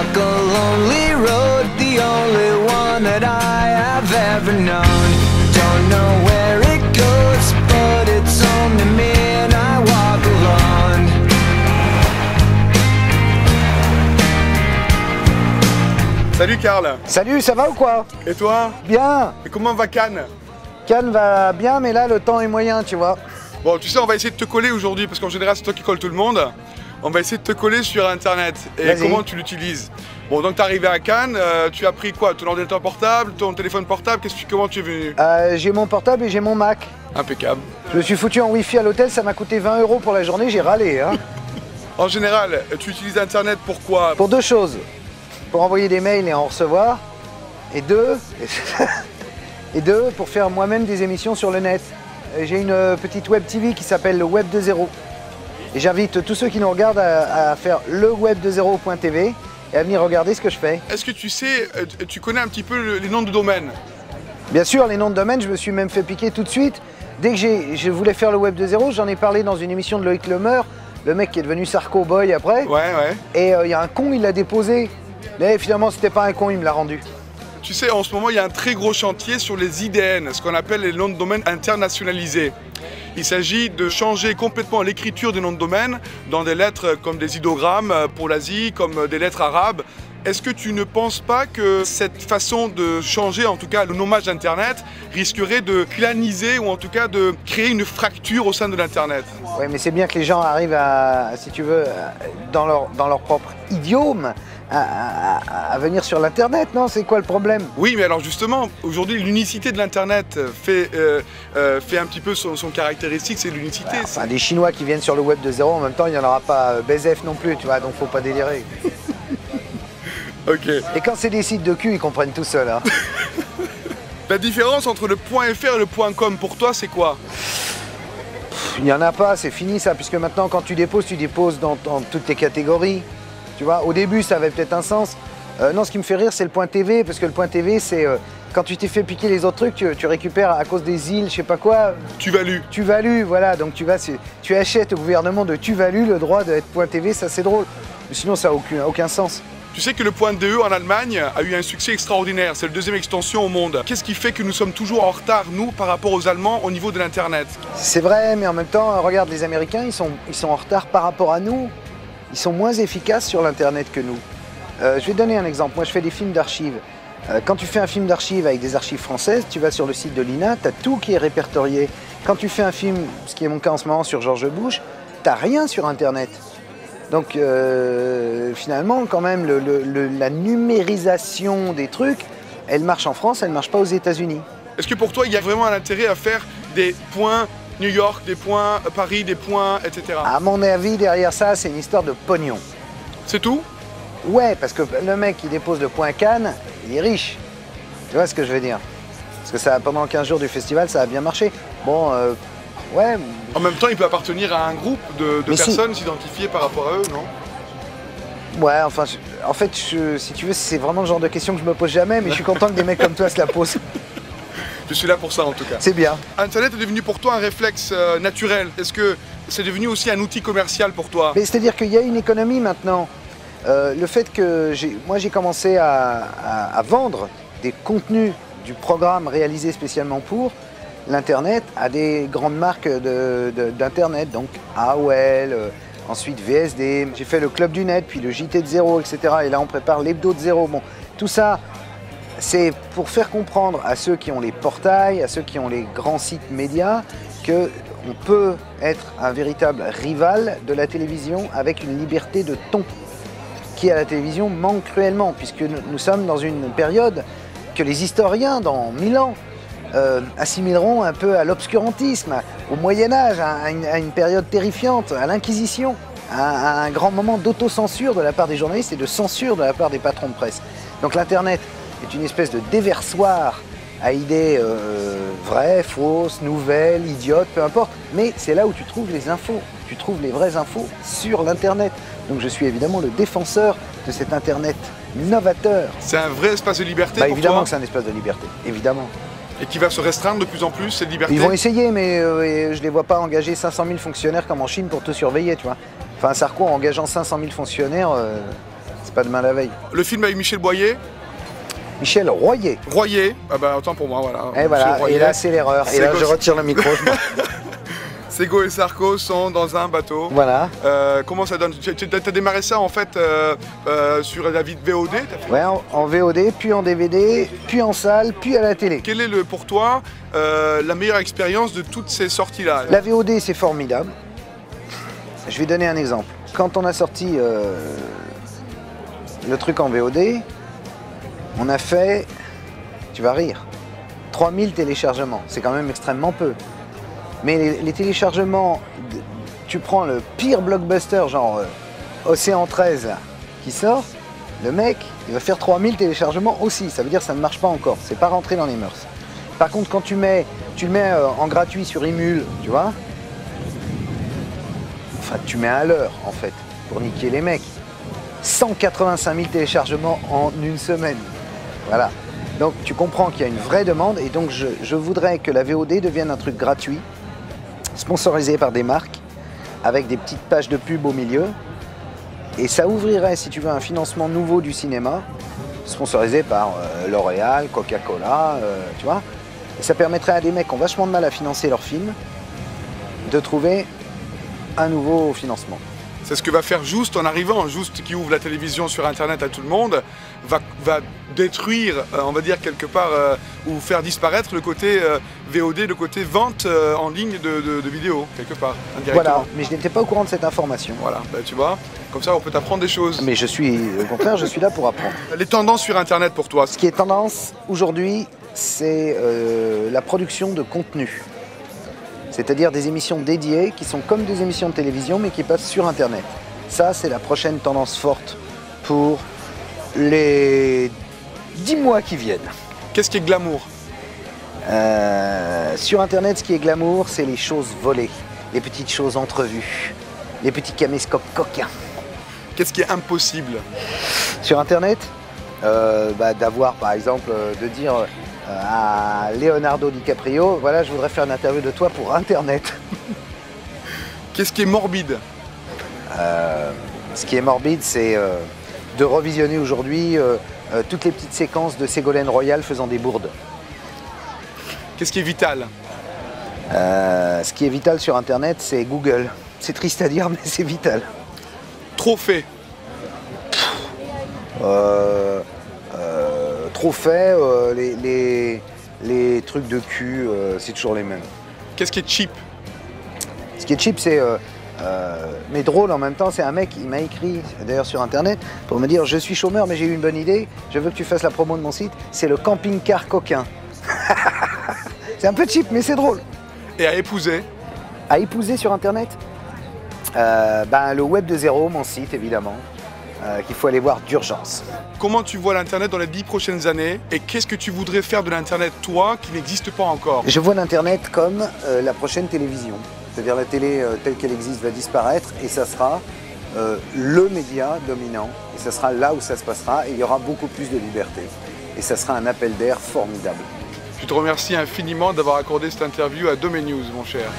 walk a lonely road, the only one that I have ever known. Don't know where it goes, but it's home to me and I walk alone. Salut Karl. Salut, ça va ou quoi? Et toi? Bien. Et comment va Cannes? Cannes va bien, mais là le temps est moyen, tu vois. Bon, tu sais, on va essayer de te coller aujourd'hui, parce qu'en général c'est toi qui colle tout le monde. On va essayer de te coller sur internet. Et comment tu l'utilises? Bon, donc t'es arrivé à Cannes, tu as pris quoi? Ton ordinateur portable, ton téléphone portable, comment tu es venu? J'ai mon portable et j'ai mon Mac. Impeccable. Je me suis foutu en wifi à l'hôtel, ça m'a coûté 20 € pour la journée, j'ai râlé. Hein. En général, tu utilises internet pour quoi? Pour deux choses. Pour envoyer des mails et en recevoir. Et deux, pour faire moi-même des émissions sur le net. J'ai une petite web TV qui s'appelle le Web 2.0. Et j'invite tous ceux qui nous regardent à faire le web20.tv et à venir regarder ce que je fais. Est-ce que tu sais, tu connais un petit peu les noms de domaine? Bien sûr, les noms de domaine, je me suis même fait piquer tout de suite. Dès que je voulais faire le Web 2.0, j'en ai parlé dans une émission de Loïc Lemeur, le mec qui est devenu Sarko Boy après. Ouais. Et il y a un con, il l'a déposé. Mais finalement, c'était pas un con, il me l'a rendu. Tu sais, en ce moment, il y a un très gros chantier sur les IDN, ce qu'on appelle les noms de domaine internationalisés. Il s'agit de changer complètement l'écriture des noms de domaine dans des lettres comme des idogrammes pour l'Asie, comme des lettres arabes. Est-ce que tu ne penses pas que cette façon de changer, en tout cas le nommage d'Internet, risquerait de claniser ou en tout cas de créer une fracture au sein de l'Internet? Oui, mais c'est bien que les gens arrivent à, si tu veux, dans leur propre idiome, à venir sur l'Internet, non? C'est quoi le problème? Oui, mais alors justement, aujourd'hui, l'unicité de l'Internet fait un petit peu son caractéristique, c'est l'unicité. Enfin, des Chinois qui viennent sur le Web 2.0, en même temps, il n'y en aura pas BZF non plus, tu vois, donc faut pas délirer. Ok. Et quand c'est des sites de cul, ils comprennent tout seuls. Hein. La différence entre le .fr et le .com, pour toi, c'est quoi? Il n'y en a pas, c'est fini ça, puisque maintenant, quand tu déposes dans toutes les catégories. Tu vois, au début, ça avait peut-être un sens. Non, ce qui me fait rire, c'est le .tv, parce que le .tv, c'est quand tu t'es fait piquer les autres trucs, tu récupères à cause des îles, je sais pas quoi. Tu-value, voilà. Donc tu achètes au gouvernement de tu-value le droit d'être .tv, ça c'est drôle. Mais sinon, ça n'a aucun sens. Tu sais que le .de en Allemagne a eu un succès extraordinaire, c'est la deuxième extension au monde. Qu'est-ce qui fait que nous sommes toujours en retard, nous, par rapport aux Allemands, au niveau de l'Internet? C'est vrai, mais en même temps, regarde, les Américains, ils sont en retard par rapport à nous. Ils sont moins efficaces sur l'Internet que nous. Je vais donner un exemple. Moi, je fais des films d'archives. Quand tu fais un film d'archives avec des archives françaises, tu vas sur le site de l'INA, tu as tout qui est répertorié. Quand tu fais un film, ce qui est mon cas en ce moment sur George Bush, tu n'as rien sur Internet. Donc, finalement, quand même, la numérisation des trucs, elle marche en France, elle ne marche pas aux États-Unis. Est-ce que pour toi, il y a vraiment un intérêt à faire des points New York, des points Paris, des points, etc. À mon avis, derrière ça, c'est une histoire de pognon. C'est tout? Ouais, parce que le mec qui dépose le point Cannes, il est riche. Tu vois ce que je veux dire? Parce que ça, pendant 15 jours du festival, ça a bien marché. Bon, ouais. En même temps, il peut appartenir à un groupe de personnes s'identifier par rapport à eux, non? Ouais, enfin, en fait, si tu veux, c'est vraiment le genre de question que je me pose jamais, mais je suis content que des mecs comme toi se la posent. Je suis là pour ça en tout cas. C'est bien. Internet est devenu pour toi un réflexe naturel. Est-ce que c'est devenu aussi un outil commercial pour toi? Mais c'est-à-dire qu'il y a une économie maintenant. Le fait que moi j'ai commencé à vendre des contenus du programme réalisé spécialement pour l'Internet à des grandes marques d'Internet, donc AOL, ensuite VSD. J'ai fait le Club du Net, puis le JT de Zéro, etc. Et là on prépare l'Hebdo de Zéro. Bon, tout ça, c'est pour faire comprendre à ceux qui ont les portails, à ceux qui ont les grands sites médias, qu'on peut être un véritable rival de la télévision avec une liberté de ton qui à la télévision manque cruellement, puisque nous sommes dans une période que les historiens, dans 1000 ans, assimileront un peu à l'obscurantisme, au Moyen-Âge, à une période terrifiante, à l'Inquisition, à un grand moment d'autocensure de la part des journalistes et de censure de la part des patrons de presse. Donc l'Internet est une espèce de déversoir à idées vraies, fausses, nouvelles, idiotes, peu importe. Mais c'est là où tu trouves les infos. Tu trouves les vraies infos sur l'Internet. Donc je suis évidemment le défenseur de cet Internet novateur. C'est un vrai espace de liberté pour toi? Évidemment que c'est un espace de liberté, évidemment. Et qui va se restreindre de plus en plus, cette liberté? Ils vont essayer, mais je ne les vois pas engager 500 000 fonctionnaires comme en Chine pour tout surveiller, tu vois. Enfin, Sarko, en engageant 500 000 fonctionnaires, C'est pas demain la veille. Le film avec Michel Boyer, Michel Royer. Royer, ah bah autant pour moi, voilà. Et voilà, Royer. et là c'est l'erreur. Et là je retire le micro. Sego et Sarko sont dans un bateau. Voilà. Comment ça donne? Tu as démarré ça en fait sur la VOD, t'as fait... Ouais, en VOD, puis en DVD, puis en salle, puis à la télé. Quelle est pour toi la meilleure expérience de toutes ces sorties-là? La VOD c'est formidable. Je vais donner un exemple. Quand on a sorti le truc en VOD, on a fait, tu vas rire, 3000 téléchargements. C'est quand même extrêmement peu. Mais les téléchargements, tu prends le pire blockbuster, genre Océan 13, là, qui sort, le mec, il va faire 3000 téléchargements aussi. Ça veut dire que ça ne marche pas encore. C'est pas rentré dans les mœurs. Par contre, quand tu le mets en gratuit sur Emule, tu vois, enfin, tu mets à l'heure, en fait, pour niquer les mecs. 185 000 téléchargements en une semaine. Voilà. Donc, tu comprends qu'il y a une vraie demande. Et donc, je voudrais que la VOD devienne un truc gratuit, sponsorisé par des marques, avec des petites pages de pub au milieu. Et ça ouvrirait, si tu veux, un financement nouveau du cinéma, sponsorisé par L'Oréal, Coca-Cola, tu vois. Et ça permettrait à des mecs qui ont vachement de mal à financer leurs films de trouver un nouveau financement. C'est ce que va faire Joost en arrivant. Joost qui ouvre la télévision sur Internet à tout le monde, va détruire, on va dire quelque part, ou faire disparaître le côté VOD, le côté vente en ligne de vidéos, quelque part, indirectement. Voilà, mais je n'étais pas au courant de cette information. Voilà, bah, tu vois, comme ça on peut t'apprendre des choses. Mais au contraire, je suis là pour apprendre. Les tendances sur Internet pour toi? Ce qui est tendance aujourd'hui, c'est la production de contenu. C'est-à-dire des émissions dédiées qui sont comme des émissions de télévision mais qui passent sur Internet. Ça, c'est la prochaine tendance forte pour les 10 mois qui viennent. Qu'est-ce qui est glamour? Sur Internet, ce qui est glamour, c'est les choses volées, les petites choses entrevues, les petits caméscopes coquins. Qu'est-ce qui est impossible? Sur Internet, d'avoir par exemple, de dire à Leonardo DiCaprio, voilà, je voudrais faire une interview de toi pour Internet. Qu'est-ce qui est morbide? Ce qui est morbide, c'est de revisionner aujourd'hui toutes les petites séquences de Ségolène Royal faisant des bourdes. Qu'est-ce qui est vital? Ce qui est vital sur Internet, c'est Google. C'est triste à dire, mais c'est vital. Trophée? Trophées, les trucs de cul, c'est toujours les mêmes. Qu'est-ce qui est cheap? Ce qui est cheap, c'est, mais drôle en même temps, c'est un mec, il m'a écrit, d'ailleurs sur Internet, pour me dire « Je suis chômeur, mais j'ai eu une bonne idée, je veux que tu fasses la promo de mon site, c'est le camping-car coquin. » C'est un peu cheap, mais c'est drôle. Et à épouser? À épouser sur Internet, le web de zéro, mon site évidemment, qu'il faut aller voir d'urgence. Comment tu vois l'Internet dans les 10 prochaines années et qu'est-ce que tu voudrais faire de l'Internet, toi, qui n'existe pas encore? Je vois l'Internet comme la prochaine télévision. C'est-à-dire la télé telle qu'elle existe va disparaître et ça sera le média dominant. Et ça sera là où ça se passera et il y aura beaucoup plus de liberté. Et ça sera un appel d'air formidable. Je te remercie infiniment d'avoir accordé cette interview à Domain News, mon cher.